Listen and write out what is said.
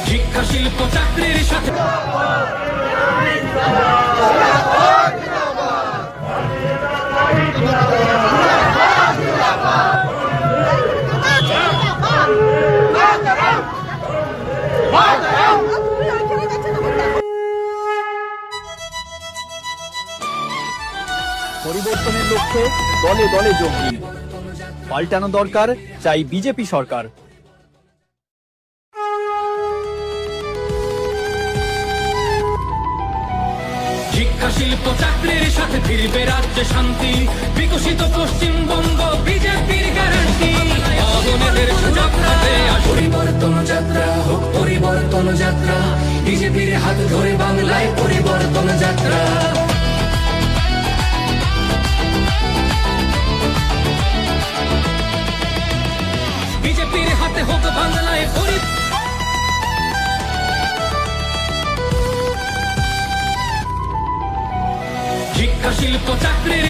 শিক্ষা শিল্প চাকরির সাথে পরিবর্তনের লক্ষ্যে দলে দলে যোগ দিন। পাল্টানো দরকার, চাই বিজেপি সরকার। শিক্ষা শিল্প চাকরির সাথে ফিরবে রাজ্যে শান্তি, বিকশিত পশ্চিমবঙ্গ বিজেপির গ্যারান্টি। অগণের সুযোগ হাতে পরিবর্তন যাত্রা হোক, পরিবর্তন যাত্রা, বিজেপির হাত ধরে বাংলায় পরিবর্তন যাত্রা। বিজেপির হাতে হোক বাংলায় শিক্ষা শিল্প চাকরির